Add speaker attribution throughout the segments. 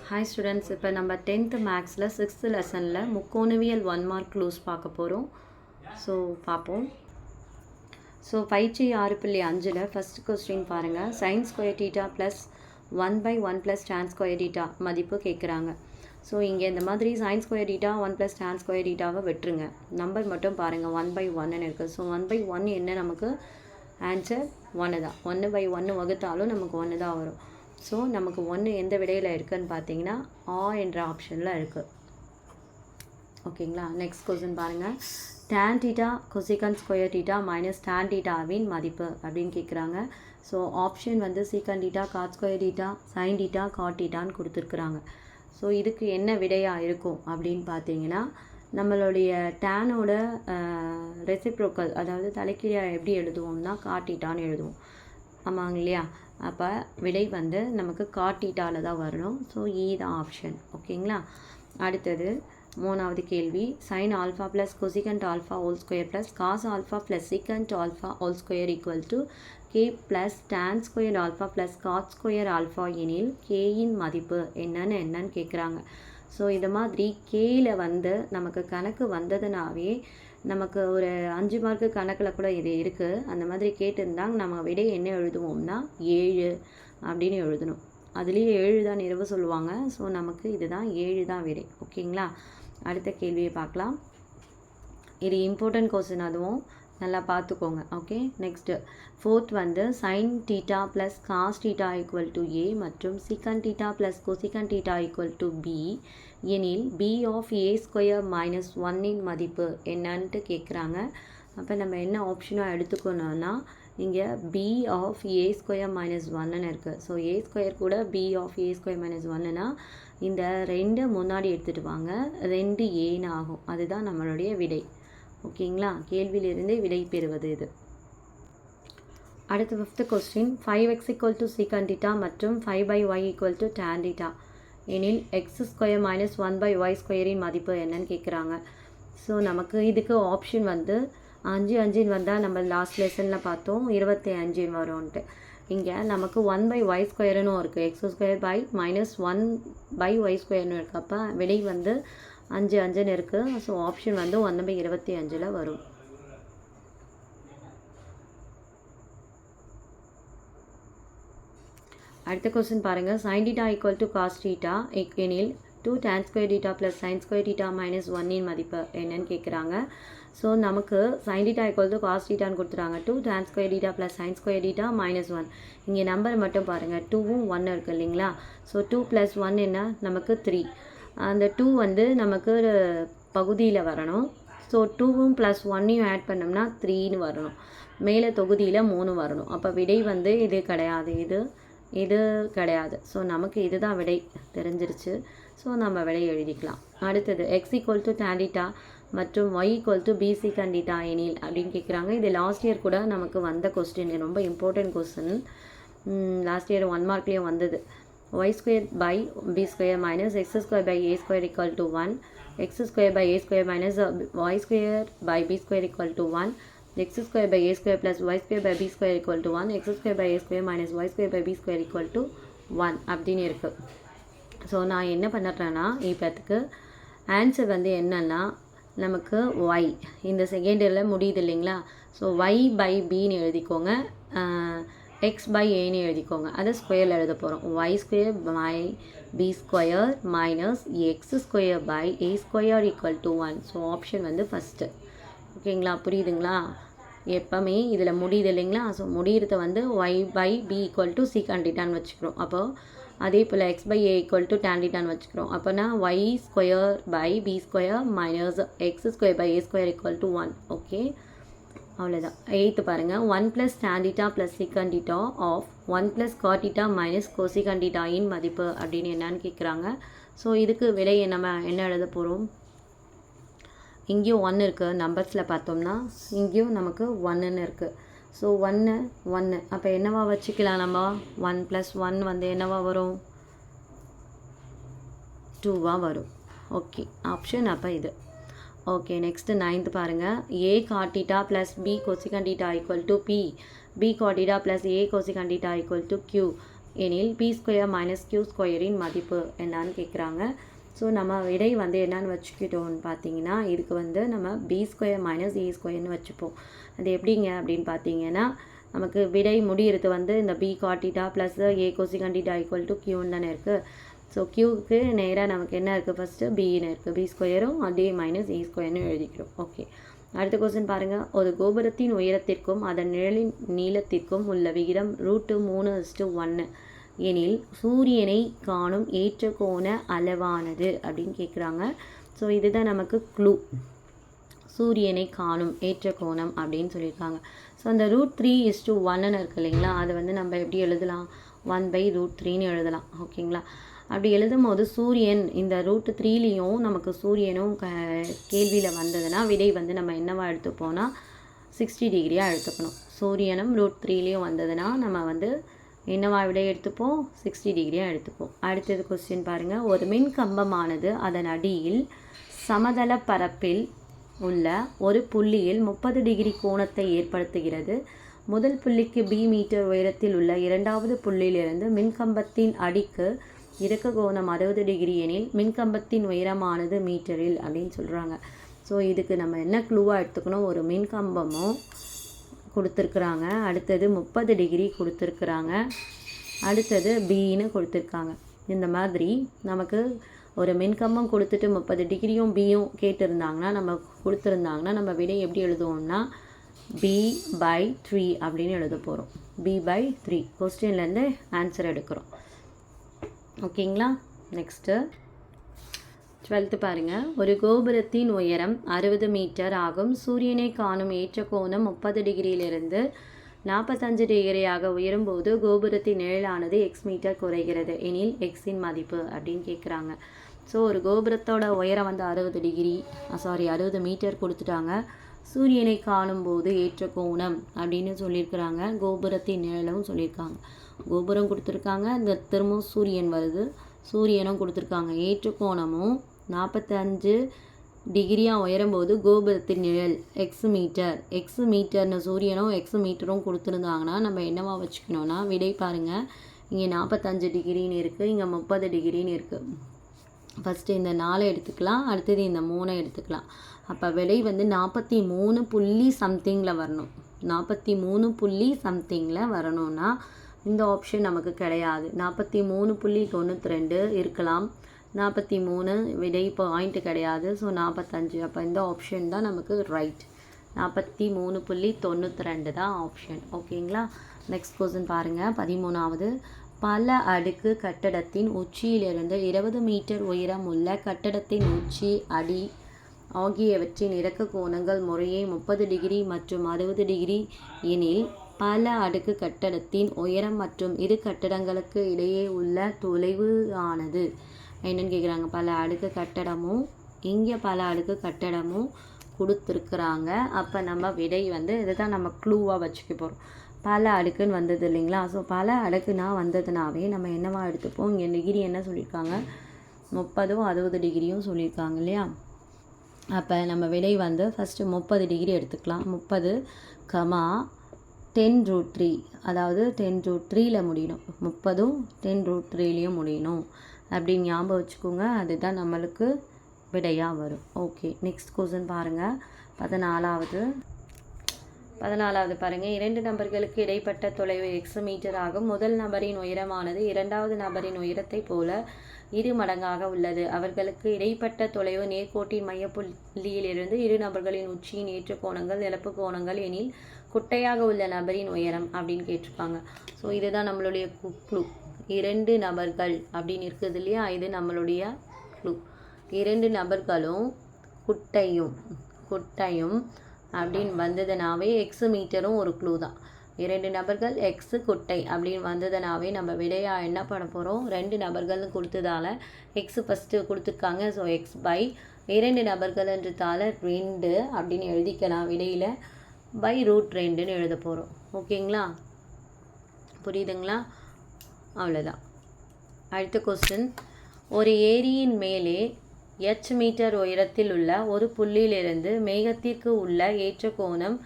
Speaker 1: Hi students, இப்போ நம்ம 10th மேக்ஸில் 6th லெசனில் முக்கோணவியல் 1 மார்க் க்ளூஸ் பார்க்க போகிறோம். ஸோ பார்ப்போம். ஸோ பயிற்சி 6.5ல் ஃபஸ்ட் கொஸ்டின் பாருங்கள். Sine square theta plus 1/1 plus tan square theta மதிப்பு கேட்குறாங்க. ஸோ இங்கே இந்த மாதிரி sine square theta 1 plus tan square டீட்டாவை விட்டுருங்க. நம்பர் மட்டும் பாருங்கள், 1/1ன்னு இருக்குது. ஸோ 1/1 என்ன, நமக்கு ஆன்சர் 1 தான். 1/1 வகுத்தாலும் நமக்கு 1 தான் வரும். ஸோ நமக்கு 1 எந்த விடையில் இருக்குதுன்னு பார்த்தீங்கன்னா என்ற ஆப்ஷனில் இருக்குது. ஓகேங்களா. நெக்ஸ்ட் கொஸ்டின் பாருங்கள். tan theta cosecant square theta minus tan டீட்டாவின் மதிப்பு அப்படின்னு கேட்குறாங்க. ஸோ ஆப்ஷன் வந்து secant theta cot square theta sine theta cot டீட்டான்னு கொடுத்துருக்குறாங்க. ஸோ இதுக்கு என்ன விடையாக இருக்கும் அப்படின்னு பார்த்தீங்கன்னா, நம்மளுடைய டேனோட ரெசிப்ரோக்கல், அதாவது தலைக்கீழியாக எப்படி எழுதுவோம்னா காட் டீட்டான்னு எழுதுவோம். ஆமாங்க இல்லையா? அப்போ விடை வந்து நமக்கு காட் டீட்டாவில் தான் வரணும். ஸோ தான் ஆப்ஷன். ஓகேங்களா. அடுத்தது 3வது கேள்வி. Sine alpha plus cosecant alpha whole square plus cos alpha plus secant alpha whole square equal to K plus tan square alpha plus cot square alpha எனில் கேயின் மதிப்பு என்னன்னு கேட்குறாங்க. ஸோ இது மாதிரி கேயில் வந்து நமக்கு கணக்கு வந்ததுனாவே நமக்கு ஒரு 5 மார்க்கு கணக்கில் கூட இது இருக்குது. அந்த மாதிரி கேட்டிருந்தாங்க, நம்ம விடை என்ன எழுதுவோம்னா 7 அப்படின்னு எழுதணும். அதுலேயே 7 தான் நிறைவு சொல்லுவாங்க. ஸோ நமக்கு இதுதான் 7 தான் விடை. ஓகேங்களா. அடுத்த கேள்வியை பார்க்கலாம். இது இம்பார்ட்டன்ட் கொஸ்டின், அதுவும் நல்லா பார்த்துக்கோங்க. ஓகே. நெக்ஸ்ட்டு 4th வந்து sine theta plus cos theta equal to A மற்றும் secant theta plus cosecant theta equal to B எனில் B of A square minus 1இன் மதிப்பு என்னன்ட்டு கேட்குறாங்க. அப்போ நம்ம என்ன ஆப்ஷனாக எடுத்துக்கணும்னா, இங்கே B of A square minus 1ன்னு இருக்குது. ஸோ ஏ ஸ்கொயர் கூட B of A square minus 1னா இந்த 2 முன்னாடி எடுத்துகிட்டு வாங்க, 2 ஏன்னு ஆகும். அதுதான் நம்மளுடைய விடை. ஓகேங்களா. கேள்வியிலிருந்து விடை பெறுவது இது. அடுத்து 5th question. 5x equal to சீக்கன் டீட்டா மற்றும் 5/y equal to tan theta எனில் எக்ஸ் ஸ்கொயர் மைனஸ் 1/y ஸ்கொயரின் மதிப்பு என்னன்னு கேட்குறாங்க. ஸோ நமக்கு இதுக்கு ஆப்ஷன் வந்து 5 வந்தால் நம்ம லாஸ்ட் லெசனில் பார்த்தோம் 25 வரும்ன்ட்டு. இங்கே நமக்கு 1/y ஸ்கொயர்னு இருக்குது, X square by minus 1/y ஸ்கொயர்னு இருக்குது. அப்போ விடை வந்து 5 இருக்குது. ஸோ ஆப்ஷன் வந்து 1/25 வரும். அடுத்த கொஸ்டின் பாருங்கள். Sine theta equal to cos theta எனில் 2 tan square theta plus sine square theta minus 1இன் மதிப்பு என்னன்னு கேட்குறாங்க. ஸோ நமக்கு sine theta equal to cos டீட்டான்னு கொடுத்துறாங்க. 2 tan square theta plus sine square theta minus 1. இங்கே நம்பர் மட்டும் பாருங்கள், 2வும் 1 இருக்குது இல்லைங்களா. ஸோ 2 + 1 என்ன, நமக்கு 3. அந்த 2 வந்து நமக்கு பகுதியில் வரணும். ஸோ 2வும் + 1ஐயும் ஆட் பண்ணோம்னா 3ன்னு வரணும். மேலே தொகுதியில் 3 வரணும். அப்போ விடை வந்து இது கிடையாது, இது கிடையாது. ஸோ நமக்கு இதுதான் விடை தெரிஞ்சிருச்சு. ஸோ நம்ம விடை எழுதிக்கலாம். அடுத்தது X equal to tan theta மற்றும் y ஈக்குவல் டு பி சீக்கன் டீட்டா எனில் அப்படின்னு கேட்குறாங்க. இது லாஸ்ட் இயர் கூட நமக்கு வந்த கொஸ்டின், ரொம்ப இம்பார்ட்டன்ட் கொஸ்டின். லாஸ்ட் இயர் 1 மார்க்லேயும் வந்தது. y square by b square minus x square by a square equal to 1, x square by a square minus y square by b square equal to 1, x square by a square plus y square by b square equal to 1, x square by a square minus y square by b square equal to 1 அப்படின்னு இருக்குது. So நான் என்ன பண்ணுறேன்னா, இப்போத்துக்கு answer வந்து என்னன்னா, நமக்கு y இந்த செகண்டில் முடியுது இல்லைங்களா. ஸோ y by bன்னு எழுதிக்கோங்க, x by aன்னு எழுதிக்கோங்க. அதை ஸ்கொயரில் எழுத போகிறோம். y square by b square minus x square by a square equal to 1. So option வந்து ஃபஸ்ட்டு. ஓகேங்களா, புரியுதுங்களா. எப்போவுமே இதில் முடியுது இல்லைங்களா. ஸோ முடிகிறத வந்து y by b equal to secant டீட்டான்னு வச்சுக்கிறோம். அப்போது அதே போல் x by a equal to tan டீட்டான்னு வச்சுக்கிறோம். அப்போனா y square by b square minus x square by a square equal to 1. Okay, அவ்வளோதான். 8th பாருங்கள். 1 + tan theta plus secant theta of 1 + cot theta minus cosecant டீட்டாயின் மதிப்பு அப்படின்னு என்னன்னு கேட்குறாங்க. ஸோ இதுக்கு விடை நம்ம என்ன எழுத போகிறோம். இங்கேயும் 1 இருக்குது, நம்பர்ஸில் பார்த்தோம்னா இங்கேயும் நமக்கு 1ன்னு இருக்குது. ஸோ 1 அப்போ என்னவா வச்சுக்கலாம் நம்ம, 1 + 1 வந்து என்னவா வரும், 2வா வரும். ஓகே, ஆப்ஷன் அப்போ இது. ஓகே. நெக்ஸ்ட்டு 9th பாருங்கள். a cot theta plus b கொசிகன் theta equal to p, b cot theta plus a கொசிகன் theta equal to q, எனில் பி ஸ்கொயர் மைனஸ் கியூ ஸ்கொயரின் மதிப்பு என்னான்னு கேட்குறாங்க. ஸோ நம்ம விடை வந்து என்னன்னு வச்சுக்கிட்டோம்னு பார்த்தீங்கன்னா, இதுக்கு வந்து நம்ம பி ஸ்கொயர் மைனஸ் ஏ ஸ்கொயர்னு வச்சுப்போம். அது எப்படிங்க அப்படின்னு பார்த்தீங்கன்னா, நமக்கு விடை முடிகிறது வந்து இந்த b cot theta plus a cosecant theta equal to கியூன்னு தானே இருக்குது. ஸோ கியூவுக்கு நேராக நமக்கு என்ன இருக்குது, ஃபஸ்ட்டு பின்னு இருக்குது, பி ஸ்கொயரும் அதே மைனஸ் ஏ ஸ்கொயர்னு எழுதிக்கிறோம். ஓகே, அடுத்த கொஸ்டின் பாருங்கள். ஒரு கோபுரத்தின் உயரத்திற்கும் அதன் நிழலின் நீளத்திற்கும் உள்ள விகிதம் √3:1 எனில் சூரியனை காணும் ஏற்ற கோண அளவானது அப்படின்னு கேட்குறாங்க. ஸோ இதுதான் நமக்கு க்ளூ, சூரியனை காணும் ஏற்ற கோணம் அப்படின்னு சொல்லியிருக்காங்க. ஸோ அந்த √3:1 இருக்கு இல்லைங்களா, அதை வந்து நம்ம எப்படி எழுதலாம், 1/√3ன்னு எழுதலாம். ஓகேங்களா, அப்படி எழுதும் போது சூரியன் இந்த √3லேயும் நமக்கு சூரியனும் கேள்வியில் வந்ததுன்னா விடை வந்து நம்ம என்னவா எடுத்துப்போம்னா 60 டிகிரியாக எடுத்துக்கணும். சூரியனும் √3லேயும் வந்ததுன்னா நம்ம வந்து என்னவா விடை எடுத்துப்போம், 60 டிகிரியாக எடுத்துப்போம். அடுத்தது கொஸ்டின் பாருங்கள். ஒரு மின் கம்பமானது அதன் அடியில் சமதள பரப்பில் உள்ள ஒரு புள்ளியில் 30 டிகிரி கோணத்தை ஏற்படுத்துகிறது. முதல் புள்ளிக்கு பி மீட்டர் உயரத்தில் உள்ள இரண்டாவது புள்ளியிலிருந்து மின்கம்பத்தின் அடிக்கு இறக்க கோணம் 60 டிகிரி எனில் மின்கம்பத்தின் உயரமானது மீட்டரில் அப்படின்னு சொல்கிறாங்க. ஸோ இதுக்கு நம்ம என்ன க்ளூவாக எடுத்துக்கணும், ஒரு மின்கம்பமும் கொடுத்துருக்குறாங்க, அடுத்தது 30 டிகிரி கொடுத்துருக்குறாங்க, அடுத்தது பின்னு கொடுத்துருக்காங்க. இந்த மாதிரி நமக்கு ஒரு மின்கம்பம் கொடுத்துட்டு 30 டிகிரியும் பியும் கேட்டிருந்தாங்கன்னா கொடுத்துருந்தாங்கன்னா நம்ம விடை எப்படி எழுதுவோம்னா b/3 அப்படின்னு எழுத போகிறோம். b/3 கொஸ்டின்லேருந்து ஆன்சர் எடுக்கிறோம். ஓகேங்களா, நெக்ஸ்ட்டு 12th பாருங்கள். ஒரு கோபுரத்தின் உயரம் 60 மீட்டர் ஆகும். சூரியனை காணும் ஏற்ற கோணம் 30 டிகிரியிலிருந்து 45 டிகிரியாக உயரும்போது கோபுரத்தின் நிழலானது எக்ஸ் மீட்டர் குறைகிறது எனில் எக்ஸின் மதிப்பு அப்படின்னு கேட்குறாங்க. ஸோ ஒரு கோபுரத்தோட உயரம் வந்து 60 மீட்டர் கொடுத்துட்டாங்க. சூரியனை காணும்போது ஏற்ற கோணம் அப்படின்னு சொல்லியிருக்கிறாங்க, கோபுரத்தின் நிழலும் சொல்லியிருக்காங்க. கோபுரம் கொடுத்துருக்காங்க, இந்த திரும்பவும் சூரியன் வருது, சூரியனும் கொடுத்துருக்காங்க. ஏற்ற கோணமும் 45 டிகிரியாக உயரும்போது கோபுரத்தின் நிழல் எக்ஸ் மீட்டர்னு சூரியனும் எக்ஸ் மீட்டரும் கொடுத்துருந்தாங்கன்னா நம்ம என்னவா வச்சுக்கணும்னா விடை பாருங்கள், இங்கே 45 டிகிரின்னு இருக்குது, இங்கே 30 டிகிரின்னு இருக்குது. ஃபஸ்ட்டு இந்த 4 எடுத்துக்கலாம், அடுத்தது இந்த 3 எடுத்துக்கலாம். அப்போ விடை வந்து 43 புள்ளி சம்திங்கில் வரணும். 43 புள்ளி சம்திங்கில் வரணும்னா இந்த ஆப்ஷன் நமக்கு கிடையாது. 43.92 இருக்கலாம், 43 விடை பாயிண்ட் கிடையாது. ஸோ 45, அப்போ இந்த ஆப்ஷன் தான் நமக்கு ரைட். 43.92 தான் ஆப்ஷன். ஓகேங்களா, நெக்ஸ்ட் கொஸ்டின் பாருங்கள். 13வது. பல அடுக்கு கட்டடத்தின் உச்சியிலிருந்து 20 மீட்டர் உயரம் உள்ள கட்டடத்தின் உச்சி அடி ஆகியவற்றின் இறக்க கோணங்கள் முறையே 30 டிகிரி மற்றும் 60 டிகிரி எனில் பல அடுக்கு கட்டடத்தின் உயரம் மற்றும் இரு கட்டடங்களுக்கு இடையே உள்ள தொலைவு ஆனது என்னன்னு கேட்குறாங்க. பல அடுக்கு கட்டடமும் இங்கே பல அடுக்கு கட்டடமும் கொடுத்துருக்குறாங்க. அப்போ நம்ம விடை வந்து இதுதான் நம்ம க்ளூவாக வச்சுக்க போகிறோம். பல அடுக்குன்னு வந்தது இல்லைங்களா, ஸோ பல அடுக்குனா வந்ததுனாவே நம்ம என்னவா எடுத்துப்போம், இங்கே டிகிரி என்ன சொல்லியிருக்காங்க, 30 60 டிகிரியும் சொல்லியிருக்காங்க இல்லையா. அப்போ நம்ம விடை வந்து ஃபஸ்ட்டு 30 டிகிரி எடுத்துக்கலாம். 30, 10√3, அதாவது 10√3ல் முடியணும். 30ம் 10√3லேயும் முடியணும் அப்படின்னு ஞாபகம் வச்சுக்கோங்க. அதுதான் நம்மளுக்கு விடையாக வரும். ஓகே, நெக்ஸ்ட் கொஸ்டின் பாருங்கள். 14வது பாருங்கள். 2 நபர்களுக்கு இடைப்பட்ட தொலைவு எக்ஸ் மீட்டர் ஆகும். முதல் நபரின் உயரமானது இரண்டாவது நபரின் உயரத்தை போல 2 மடங்காக உள்ளது. அவர்களுக்கு இடைப்பட்ட தொலைவு நேர்கோட்டின் மையப்புள்ளியிலிருந்து இரு நபர்களின் உச்சியின் ஏற்ற கோணங்கள் இழப்பு கோணங்கள் எனில் குட்டையாக உள்ள நபரின் உயரம் அப்படின்னு கேட்டிருக்காங்க. ஸோ இதுதான் நம்மளுடைய க்ளூ. 2 நபர்கள் அப்படின்னு இருக்குது இல்லையா, இது நம்மளுடைய க்ளூ. 2 நபர்களும் குட்டையும் அப்படின்னு வந்ததுனாவே எக்ஸ் மீட்டரும் ஒரு க்ளூ தான். 2 நபர்கள் எக்ஸு குட்டை அப்படின்னு வந்ததுனாவே நம்ம விடையாக என்ன பண்ண போகிறோம், 2 நபர்கள்னு கொடுத்ததால எக்ஸு ஃபஸ்ட்டு கொடுத்துருக்காங்க. ஸோ x/2 நபர்கள்ன்றதால 2 அப்படின்னு எழுதிக்கலாம். விடையில் √2ன்னு எழுத போகிறோம். ஓகேங்களா, புரியுதுங்களா, அவ்வளோதான். அடுத்த கொஸ்டின். ஒரு ஏரியின் மேலே h மீட்டர் உயரத்தில் உள்ள ஒரு புள்ளியிலிருந்து மேகத்திற்கு உள்ள ஏற்ற கோணம்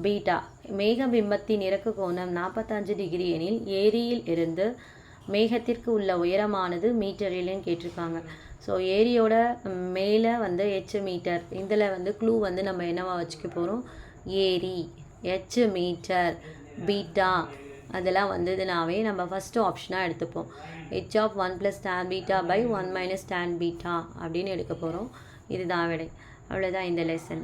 Speaker 1: பீட்டா. மேக பிம்பத்தின் இறக்க கோணம் 45 டிகிரி எனில் ஏரியில் இருந்து மேகத்திற்கு உள்ள உயரமானது மீட்டரில்னு கேட்டிருக்காங்க. ஸோ ஏரியோட மேலே வந்து h மீட்டர். இதில் வந்து க்ளூ வந்து நம்ம என்னவா வச்சுக்க போகிறோம், ஏரி, h மீட்டர், பீட்டா அதெல்லாம் வந்ததுனாவே நம்ம ஃபஸ்ட்டு ஆப்ஷனாக எடுத்துப்போம். h of 1 + tan beta by 1 - tan beta அப்படின்னு எடுக்க போகிறோம். இதுதான் விடை. அவ்வளோதான் இந்த லெசன்.